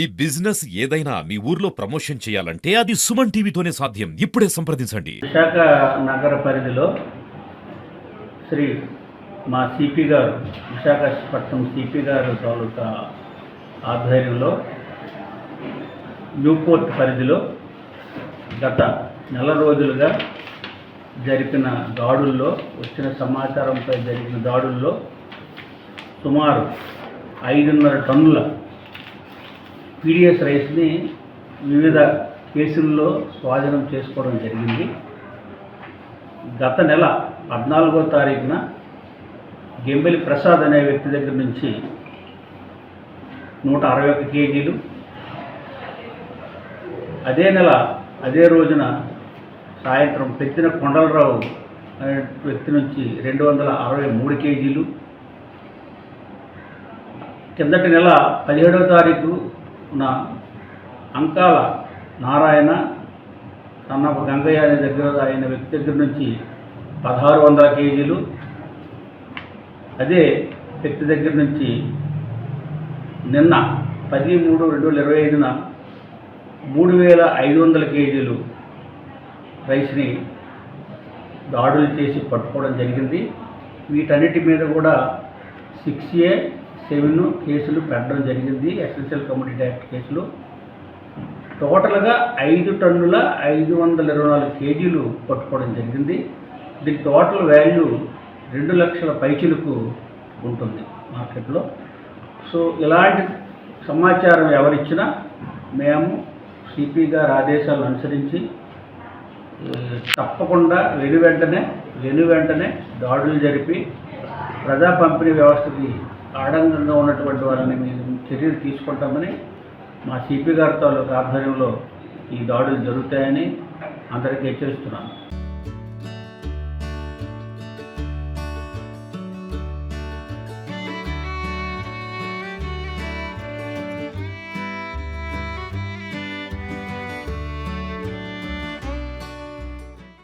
ఈ బిజినెస్ ఏదైనా మీ ఊర్లో ప్రమోషన్ చేయాలంటే అది సుమన్ టీవీతోనే సాధ్యం. ఇప్పుడే సంప్రదించండి. విశాఖ నగర పరిధిలో శ్రీ మా సిపి గారు విశాఖపట్నం సిపి గారు తాలూకా ఆధ్వర్యంలో న్యూపోర్ట్ పరిధిలో గత నెల రోజులుగా జరిపిన దాడుల్లో వచ్చిన సమాచారంపై జరిగిన దాడుల్లో సుమారు 5.5 టన్నుల పీడిఎస్ రైస్ని వివిధ కేసుల్లో స్వాధీనం చేసుకోవడం జరిగింది. గత నెల 14వ తారీఖున గెంబెలి ప్రసాద్ అనే వ్యక్తి దగ్గర నుంచి 161 కేజీలు, అదే రోజున సాయంత్రం పెత్తిన కొండలరావు అనే వ్యక్తి నుంచి 263 కేజీలు, కిందటి నెల 17వ తారీఖున అంకాల నారాయణ అన్నప్ప గంగయ్య అనే అయిన వ్యక్తి దగ్గర నుంచి 1600 కేజీలు, అదే వ్యక్తి దగ్గర నుంచి నిన్న 10/3/2025న 3500 కేజీలు రైస్ని దాడులు చేసి పట్టుకోవడం జరిగింది. వీటన్నిటి మీద కూడా 6A7 కేసులు పెట్టడం జరిగింది, ఎసెన్షియల్ కమోడిటీ యాక్ట్ కేసులు. టోటల్గా 5 టన్నుల 524 కేజీలు పట్టుకోవడం జరిగింది. దీని టోటల్ వాల్యూ 2 లక్షల పైచిలకు ఉంటుంది మార్కెట్లో. సో ఇలాంటి సమాచారం ఎవరిచ్చినా మేము సిపి గారి ఆదేశాలను అనుసరించి తప్పకుండా వెనువెంటనే దాడులు జరిపి ప్రజా పంపిణీ వ్యవస్థకి ఆడంగంగా ఉన్నటువంటి వాళ్ళని మేము చర్యలు తీసుకుంటామని మా సిపి గారి తాలూకు ఆధ్వర్యంలో ఈ దాడులు జరుగుతాయని అందరికీ హెచ్చరిస్తున్నాను.